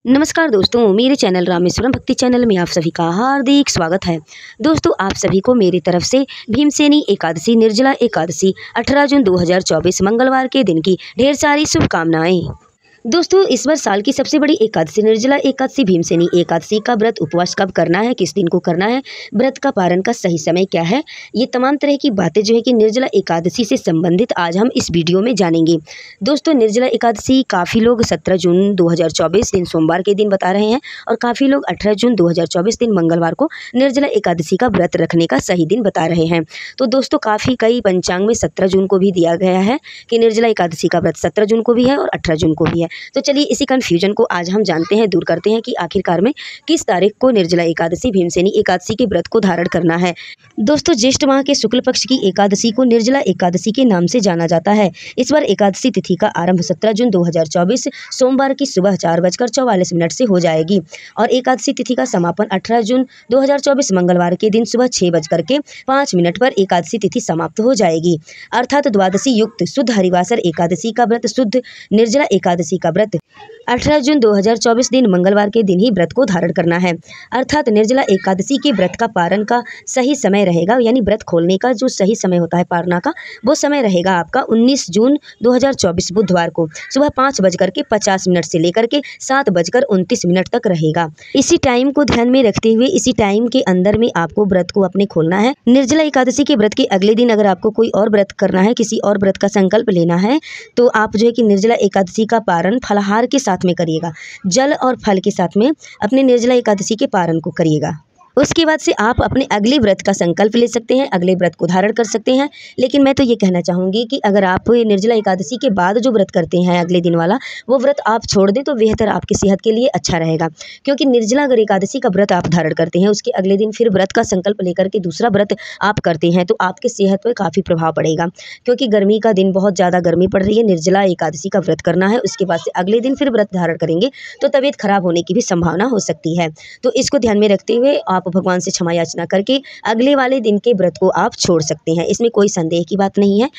नमस्कार दोस्तों, मेरे चैनल रामेश्वरम भक्ति चैनल में आप सभी का हार्दिक स्वागत है। दोस्तों, आप सभी को मेरी तरफ से भीमसेनी एकादशी निर्जला एकादशी 18 जून 2024 मंगलवार के दिन की ढेर सारी शुभकामनाएं। दोस्तों, इस बार साल की सबसे बड़ी एकादशी निर्जला एकादशी भीमसेनी एकादशी का व्रत उपवास कब करना है, किस दिन को करना है, व्रत का पारण का सही समय क्या है, ये तमाम तरह की बातें जो है कि निर्जला एकादशी से संबंधित आज हम इस वीडियो में जानेंगे। दोस्तों, निर्जला एकादशी काफ़ी लोग 17 जून 2024 दिन सोमवार के दिन बता रहे हैं और काफ़ी लोग 18 जून 2024 दिन मंगलवार को निर्जला एकादशी का व्रत रखने का सही दिन बता रहे हैं। तो दोस्तों, कई पंचांग में 17 जून को भी दिया गया है कि निर्जला एकादशी का व्रत 17 जून को भी है और 18 जून को भी है। तो चलिए इसी कन्फ्यूजन को आज हम जानते हैं, दूर करते हैं कि आखिरकार में किस तारीख को निर्जला एकादशी भीमसेनी एकादशी के व्रत को धारण करना है। दोस्तों, ज्येष्ठ माह के शुक्ल पक्ष की एकादशी को निर्जला एकादशी के नाम से जाना जाता है। इस बार एकादशी तिथि का आरंभ 17 जून 2024 सोमवार की सुबह 4:44 से हो जाएगी और एकादशी तिथि का समापन 18 जून 2024 मंगलवार के दिन सुबह 6:05 पर एकादशी तिथि समाप्त हो जाएगी। अर्थात द्वादशी युक्त शुद्ध हरिवासर एकादशी का व्रत, शुद्ध निर्जला एकादशी का व्रत 18 जून 2024 दिन मंगलवार के दिन ही व्रत को धारण करना है। अर्थात निर्जला एकादशी के व्रत का पारण का सही समय रहेगा, यानी व्रत खोलने का जो सही समय होता है पारणा का, वो समय रहेगा आपका 19 जून 2024 बुधवार को सुबह 5:50 से लेकर के 7:29 तक रहेगा। इसी टाइम को ध्यान में रखते हुए इसी टाइम के अंदर में आपको व्रत को अपने खोलना है। निर्जला एकादशी के व्रत के अगले दिन अगर आपको कोई और व्रत करना है, किसी और व्रत का संकल्प लेना है, तो आप जो है कि निर्जला एकादशी का पारण फलाहार के साथ में करिएगा, जल और फल के साथ में अपने निर्जला एकादशी के पारण को करिएगा। उसके बाद से आप अपने अगले व्रत का संकल्प ले सकते हैं, अगले व्रत को धारण कर सकते हैं। लेकिन मैं तो ये कहना चाहूँगी कि अगर आप निर्जला एकादशी के बाद जो व्रत करते हैं अगले दिन वाला, वो व्रत आप छोड़ दें तो बेहतर आपकी सेहत के लिए अच्छा रहेगा। क्योंकि निर्जला अगर एकादशी का व्रत आप धारण करते हैं, उसके अगले दिन फिर व्रत का संकल्प लेकर के दूसरा व्रत आप करते हैं, तो आपके सेहत पर काफ़ी प्रभाव पड़ेगा। क्योंकि गर्मी का दिन, बहुत ज़्यादा गर्मी पड़ रही है, निर्जला एकादशी का व्रत करना है, उसके बाद से अगले दिन फिर व्रत धारण करेंगे तो तबीयत खराब होने की भी संभावना हो सकती है। तो इसको ध्यान में रखते हुए आप भगवान से क्षमा याचना करके अगले वाले दिन के व्रत को आप छोड़ सकते हैं, इसमें कोई संदेह की बात नहीं है।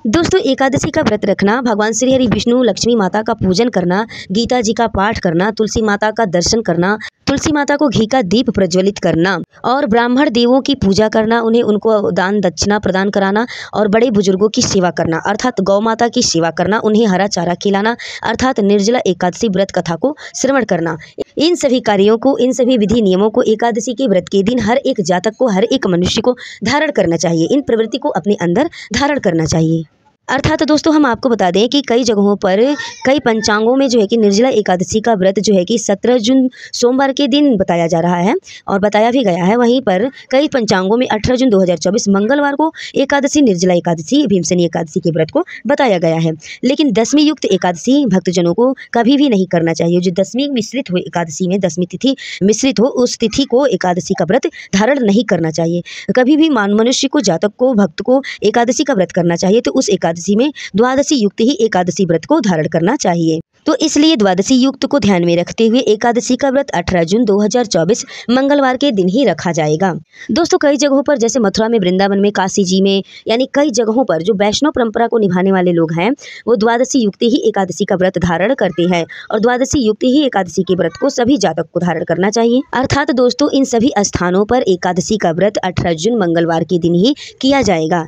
दोस्तों, एकादशी का व्रत रखना, भगवान श्री हरि विष्णु लक्ष्मी माता का पूजन करना, गीता जी का पाठ करना, तुलसी माता का दर्शन करना, तुलसी माता को घी का दीप प्रज्वलित करना और ब्राह्मण देवों की पूजा करना, उनको दान दक्षिणा प्रदान कराना और बड़े बुजुर्गों की सेवा करना, अर्थात गौ माता की सेवा करना, उन्हें हरा चारा खिलाना, अर्थात निर्जला एकादशी व्रत कथा को श्रवण करना, इन सभी कार्यों को, इन सभी विधि नियमों को एकादशी के व्रत के दिन हर एक जातक को, हर एक मनुष्य को धारण करना चाहिए। इन प्रवृत्ति को अपने अंदर धारण करना चाहिए। अर्थात दोस्तों, हम आपको बता दें कि कई जगहों पर, कई पंचांगों में जो है कि निर्जला एकादशी का व्रत जो है कि 17 जून सोमवार के दिन बताया जा रहा है और बताया भी गया है। वहीं पर कई पंचांगों में 18 जून 2024 मंगलवार को एकादशी, निर्जला एकादशी भीमसेनी एकादशी के व्रत को बताया गया है। लेकिन दशमी युक्त एकादशी भक्तजनों को कभी भी नहीं करना चाहिए। जो दशमी मिश्रित हो, एकादशी में दशमी तिथि मिश्रित हो, उस तिथि को एकादशी का व्रत धारण नहीं करना चाहिए। कभी भी मनुष्य को, जातक को, भक्त को एकादशी का व्रत करना चाहिए तो उस एकादशी में द्वादशी युक्त ही एकादशी व्रत को धारण करना चाहिए। तो इसलिए द्वादशी युक्त को ध्यान में रखते हुए एकादशी का व्रत 18 जून 2024 मंगलवार के दिन ही रखा जाएगा। दोस्तों, कई जगहों पर जैसे मथुरा में, वृंदावन में, काशी जी में, यानी कई जगहों पर जो वैष्णव परंपरा को निभाने वाले लोग हैं, वो द्वादशी युक्त ही एकादशी का व्रत धारण करते हैं और द्वादशी युक्त ही एकादशी के व्रत को सभी जातक को धारण करना चाहिए। अर्थात दोस्तों, इन सभी स्थानों पर एकादशी का व्रत 18 जून मंगलवार के दिन ही किया जाएगा।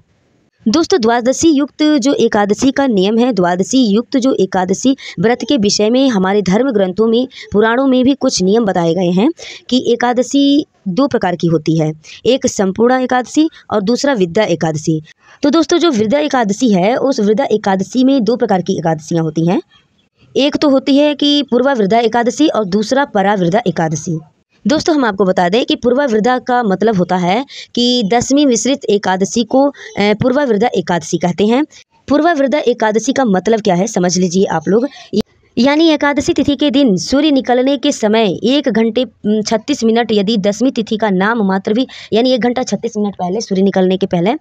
दोस्तों, द्वादशी युक्त जो एकादशी का नियम है, द्वादशी युक्त जो एकादशी व्रत के विषय में हमारे धर्म ग्रंथों में, पुराणों में भी कुछ नियम बताए गए हैं कि एकादशी 2 प्रकार की होती है, एक संपूर्ण एकादशी और दूसरा विद्या एकादशी। तो दोस्तों, जो विद्या एकादशी है, उस विद्या एकादशी में 2 प्रकार की एकादशियाँ होती हैं। एक तो होती है कि पूर्वावृद्धा एकादशी और दूसरा परावृद्धा एकादशी। दोस्तों, हम आपको बता दें कि पूर्वावृद्धा का मतलब होता है कि दशमी मिश्रित एकादशी को पूर्वावृद्धा एकादशी कहते हैं। पूर्वावृद्धा एकादशी का मतलब क्या है, समझ लीजिए आप लोग। यानी एकादशी तिथि के दिन सूर्य निकलने के समय 1 घंटे 36 मिनट, यदि दशमी तिथि का नाम मात्र भी, यानी 1 घंटा 36 मिनट पहले, सूर्य निकलने के पहले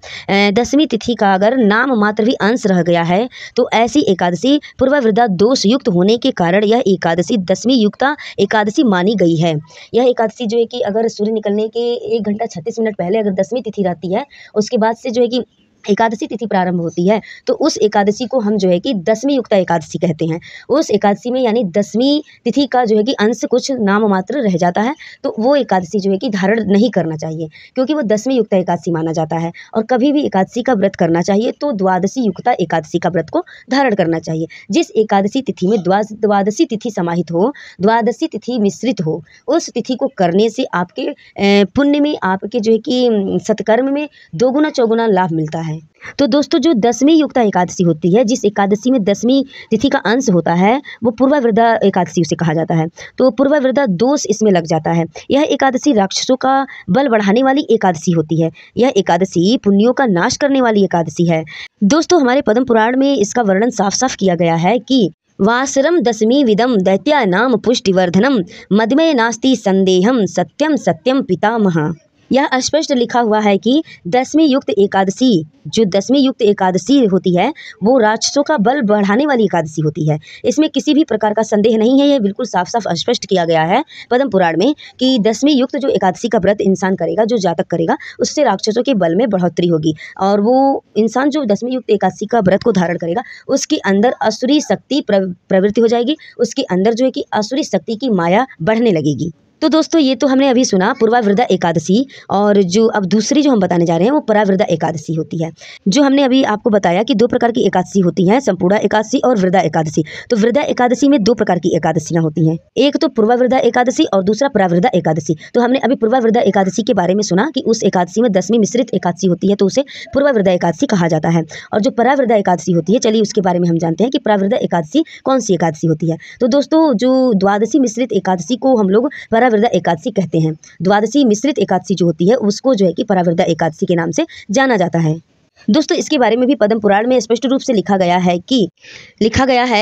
दशमी तिथि का अगर नाम मात्र भी अंश रह गया है, तो ऐसी एकादशी पूर्वावृद्धा दोष युक्त होने के कारण यह एकादशी दशमी युक्ता एकादशी मानी गई है। यह एकादशी जो है कि अगर सूर्य निकलने के 1 घंटा 36 मिनट पहले अगर दशमी तिथि रहती है, उसके बाद से जो है कि एकादशी तिथि प्रारंभ होती है तो उस एकादशी को हम जो है कि दसवीं युक्ता एकादशी कहते हैं। उस एकादशी में यानी दसवीं तिथि का जो है कि अंश कुछ नाम मात्र रह जाता है, तो वो एकादशी जो है कि धारण नहीं करना चाहिए, क्योंकि वो दसवीं युक्ता एकादशी माना जाता है। और कभी भी एकादशी का व्रत करना चाहिए तो द्वादशी युक्ता एकादशी का व्रत को धारण करना चाहिए। जिस एकादशी तिथि में द्वादशी तिथि समाहित हो, द्वादशी तिथि मिश्रित हो, उस तिथि को करने से आपके पुण्य में, आपके जो है कि सत्कर्म में दोगुना चौगुना लाभ मिलता है। तो दोस्तों, जो दसवीं युक्ता एकादशी होती है, जिस एकादशी में दसवीं तिथि का अंश होता है, वो पूर्वावृद्धा एकादशी उसे कहा जाता है। तो पूर्वावृद्धा दोष इसमें लग जाता है। यह एकादशी राक्षसों का बल बढ़ाने वाली एकादशी होती है। यह एकादशी पुण्यों का नाश करने वाली एकादशी है। दोस्तों, हमारे पद्म पुराण में इसका वर्णन साफ साफ किया गया है कि वासरम दशमी विदम दैत्या नाम पुष्टिवर्धनम मदमय नास्ति संदेहम सत्यम सत्यम पितामह। यह स्पष्ट लिखा हुआ है कि दसवीं युक्त एकादशी, जो दसवीं युक्त एकादशी होती है, वो राक्षसों का बल बढ़ाने वाली एकादशी होती है। इसमें किसी भी प्रकार का संदेह नहीं है। यह बिल्कुल साफ साफ स्पष्ट किया गया है पद्म पुराण में कि दसवीं युक्त जो एकादशी का व्रत इंसान करेगा, जो जातक करेगा, उससे राक्षसों के बल में बढ़ोतरी होगी। और वो इंसान जो दसवीं युक्त एकादशी का व्रत को धारण करेगा, उसके अंदर असुरी शक्ति प्रवृत्ति हो जाएगी। उसके अंदर जो है कि असुरी शक्ति की माया बढ़ने लगेगी। तो दोस्तों, ये तो हमने अभी सुना पूर्वावृद्धा एकादशी, और जो अब दूसरी जो हम बताने जा रहे हैं वो परावृद्धा एकादशी होती है। जो हमने अभी आपको बताया कि दो प्रकार की एकादशी होती हैं, संपूर्णा एकादशी और वृद्धा एकादशी। तो वृद्धा एकादशी में दो प्रकार की एकादशियां होती हैं, एक तो पूर्वावृद्धा एकादशी और दूसरा परावृद्धा एकादशी। तो हमने अभी पूर्वावृद्धा एकादशी के बारे में सुना कि उस एकादशी में दसवीं मिश्रित एकादशी होती है, तो उसे पूर्वावृद्धा एकादशी कहा जाता है। और जो परावृद्धा एकादशी होती है, चलिए उसके बारे में हम जानते हैं कि परावृद्धा एकादशी कौन सी एकादशी होती है। तो दोस्तों, जो द्वादशी मिश्रित एकादशी को हम लोग परावृद्धा एकादशी कहते हैं। द्वादशी मिश्रित एकादशी जो होती है उसको जो है कि परावृद्धा एकादशी के नाम से जाना जाता है। दोस्तों, इसके बारे में भी पद्म पुराण में स्पष्ट रूप से लिखा गया है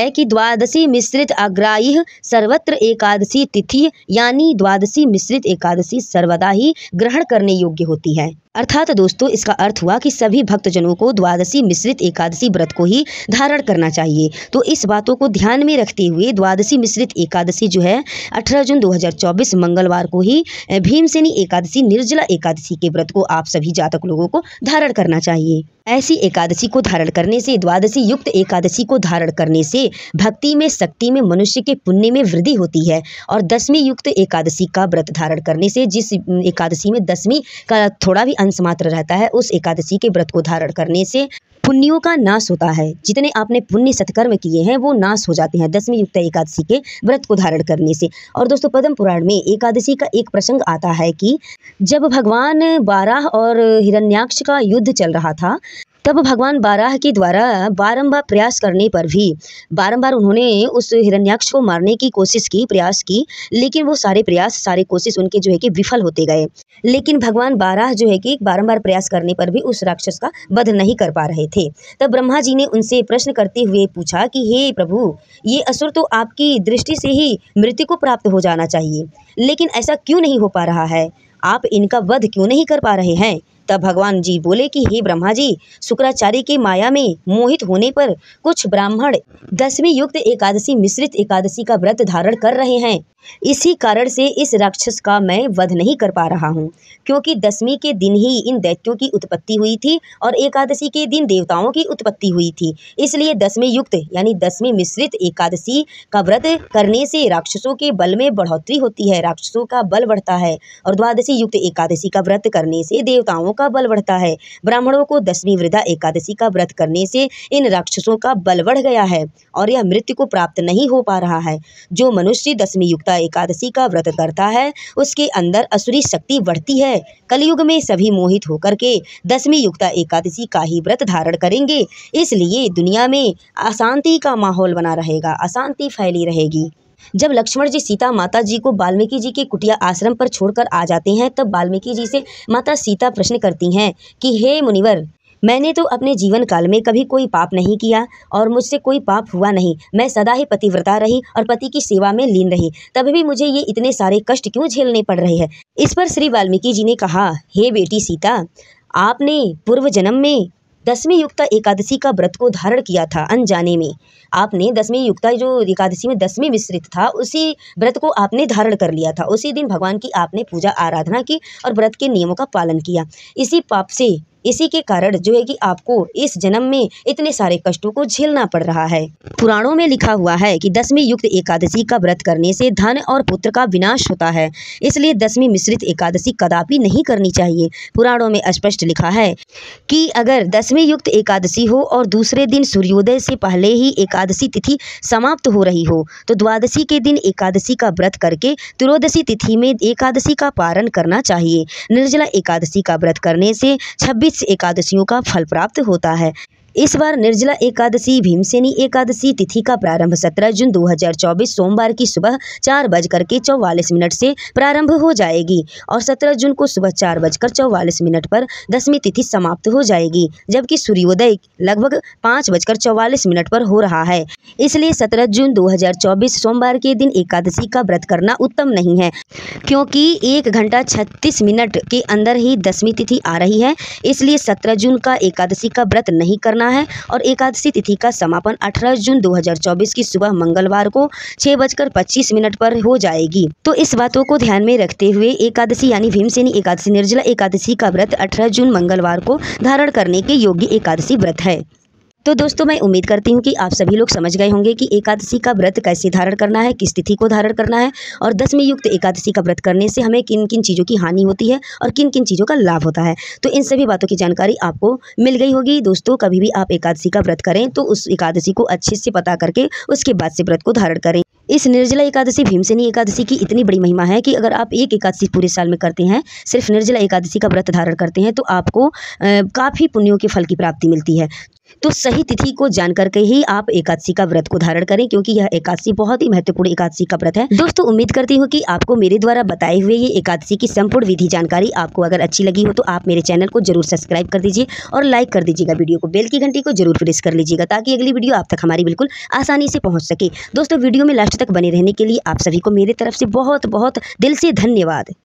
कि द्वादशी मिश्रित अग्राह्य सर्वत्र एकादशी तिथि, यानी द्वादशी मिश्रित एकादशी सर्वदा ही ग्रहण करने योग्य होती है। अर्थात दोस्तों, इसका अर्थ हुआ कि सभी भक्तजनों को द्वादशी मिश्रित एकादशी व्रत को ही धारण करना चाहिए। तो इस बातों को ध्यान में रखते हुए द्वादशी मिश्रित एकादशी जो है 18 जून 2024 मंगलवार को ही भीमसेनी एकादशी, निर्जला एकादशी के व्रत को आप सभी जातक लोगों को धारण करना चाहिए। ऐसी एकादशी को धारण करने से, द्वादशी युक्त एकादशी को धारण करने से भक्ति में, शक्ति में, मनुष्य के पुण्य में वृद्धि होती है। और दसवीं युक्त एकादशी का व्रत धारण करने से, जिस एकादशी में दसवीं का थोड़ा भी अंश मात्र रहता है, उस एकादशी के व्रत को धारण करने से पुण्यों का नाश होता है। जितने आपने पुण्य सत्कर्म किए हैं वो नाश हो जाते हैं दसवीं युक्त एकादशी के व्रत को धारण करने से। और दोस्तों, पद्म पुराण में एकादशी का एक प्रसंग आता है कि जब भगवान बाराह और हिरण्याक्ष का युद्ध चल रहा था, तब भगवान बाराह के द्वारा बारंबार प्रयास करने पर भी बारंबार उन्होंने उस हिरण्याक्ष को मारने की कोशिश की, प्रयास की, लेकिन वो सारे प्रयास, सारे कोशिश उनके जो है कि विफल होते गए। लेकिन भगवान बाराह जो है कि बारंबार प्रयास करने पर भी उस राक्षस का वध नहीं कर पा रहे थे। तब ब्रह्मा जी ने उनसे प्रश्न करते हुए पूछा कि हे प्रभु, ये असुर तो आपकी दृष्टि से ही मृत्यु को प्राप्त हो जाना चाहिए, लेकिन ऐसा क्यों नहीं हो पा रहा है? आप इनका वध क्यों नहीं कर पा रहे हैं? तब भगवान जी बोले कि हे ब्रह्मा जी, शुक्राचार्य के माया में मोहित होने पर कुछ ब्राह्मण दसवीं युक्त एकादशी मिश्रित एकादशी का व्रत धारण कर रहे हैं। इसी कारण से इस राक्षस का मैं वध नहीं कर पा रहा हूँ, क्योंकि दसवीं के दिन ही इन दैत्यों की उत्पत्ति हुई थी और एकादशी के दिन देवताओं की उत्पत्ति हुई थी। इसलिए दसवीं युक्त यानी दसवीं मिश्रित एकादशी का व्रत करने से राक्षसों के बल में बढ़ोतरी होती है, राक्षसों का बल बढ़ता है। और द्वादशी युक्त एकादशी का व्रत करने से देवताओं का बल बढ़ता है। ब्राह्मणों को दसवीं वृद्धा एकादशी का व्रत करने से इन राक्षसों का बल बढ़ गया है और यह मृत्यु को प्राप्त नहीं हो पा रहा है। जो मनुष्य दसवीं युक्त एकादशी का व्रत करता है उसके अंदर असुरी शक्ति बढ़ती है। कलयुग में सभी मोहित होकर के दसवीं युक्त एकादशी का ही व्रत धारण करेंगे। इसलिए दुनिया में अशांति का माहौल बना रहेगा, अशांति फैली रहेगी। जब लक्ष्मण जी सीता माता जी को वाल्मीकि जी के कुटिया आश्रम पर छोड़कर आ जाते हैं, तब वाल्मीकि जी से माता सीता प्रश्न करती हैं कि हे मुनिवर, मैंने तो अपने जीवन काल में कभी कोई पाप नहीं किया और मुझसे कोई पाप हुआ नहीं। मैं सदा ही पतिव्रता रही और पति की सेवा में लीन रही, तभी भी मुझे ये इतने सारे कष्ट क्यों झेलने पड़ रहे हैं? इस पर श्री वाल्मीकि जी ने कहा, हे बेटी सीता, आपने पूर्व जन्म में दसवीं युक्त एकादशी का व्रत को धारण किया था अनजाने में। आपने दसवीं युक्त जो एकादशी में दसवीं मिश्रित था, उसी व्रत को आपने धारण कर लिया था। उसी दिन भगवान की आपने पूजा आराधना की और व्रत के नियमों का पालन किया। इसी पाप से इसी के कारण जो है कि आपको इस जन्म में इतने सारे कष्टों को झेलना पड़ रहा है। पुराणों में लिखा हुआ है कि दशमी युक्त एकादशी का व्रत करने से धन और पुत्र का विनाश होता है, इसलिए दशमी मिश्रित एकादशी कदापि नहीं करनी चाहिए। पुराणों में स्पष्ट लिखा है कि अगर दशमी युक्त एकादशी हो और दूसरे दिन सूर्योदय से पहले ही एकादशी तिथि समाप्त हो रही हो तो द्वादशी के दिन एकादशी का व्रत करके त्रयोदशी तिथि में एकादशी का पारण करना चाहिए। निर्जला एकादशी का व्रत करने से 26 एकादशियों का फल प्राप्त होता है। इस बार निर्जला एकादशी भीमसेनी एकादशी तिथि का प्रारंभ 17 जून 2024 सोमवार की सुबह 4:44 से प्रारंभ हो जाएगी और 17 जून को सुबह 4:44 पर दशमी तिथि समाप्त हो जाएगी, जबकि सूर्योदय लगभग 5:44 पर हो रहा है। इसलिए 17 जून 2024 सोमवार के दिन एकादशी का व्रत करना उत्तम नहीं है, क्योंकि 1 घंटा 36 मिनट के अंदर ही दशमी तिथि आ रही है। इसलिए 17 जून का एकादशी का व्रत नहीं करना है और एकादशी तिथि का समापन 18 जून 2024 की सुबह मंगलवार को 6:25 पर हो जाएगी। तो इस बातों को ध्यान में रखते हुए एकादशी यानी भीमसेनी एकादशी निर्जला एकादशी का व्रत 18 जून मंगलवार को धारण करने के योग्य एकादशी व्रत है। तो दोस्तों मैं उम्मीद करती हूँ कि आप सभी लोग समझ गए होंगे कि एकादशी का व्रत कैसे धारण करना है, किस तिथि को धारण करना है और दशमी युक्त एकादशी का व्रत करने से हमें किन किन चीज़ों की हानि होती है और किन किन चीज़ों का लाभ होता है। तो इन सभी बातों की जानकारी आपको मिल गई होगी। दोस्तों कभी भी आप एकादशी का व्रत करें तो उस एकादशी को अच्छे से पता करके उसके बाद से व्रत को धारण करें। इस निर्जला एकादशी भीमसेनी एकादशी की इतनी बड़ी महिमा है कि अगर आप एक एकादशी पूरे साल में करते हैं, सिर्फ निर्जला एकादशी का व्रत धारण करते हैं, तो आपको काफ़ी पुण्यों के फल की प्राप्ति मिलती है। तो सही तिथि को जान करके ही आप एकादशी का व्रत को धारण करें, क्योंकि यह एकादशी बहुत ही महत्वपूर्ण एकादशी का व्रत है। दोस्तों उम्मीद करती हूँ कि आपको मेरे द्वारा बताए हुए ये एकादशी की संपूर्ण विधि जानकारी आपको अगर अच्छी लगी हो तो आप मेरे चैनल को जरूर सब्सक्राइब कर दीजिए और लाइक कर दीजिएगा। वीडियो को बेल की घंटी को जरूर प्रेस कर लीजिएगा ताकि अगली वीडियो आप तक हमारी बिल्कुल आसानी से पहुँच सके। दोस्तों वीडियो में लास्ट तक बने रहने के लिए आप सभी को मेरी तरफ से बहुत बहुत दिल से धन्यवाद।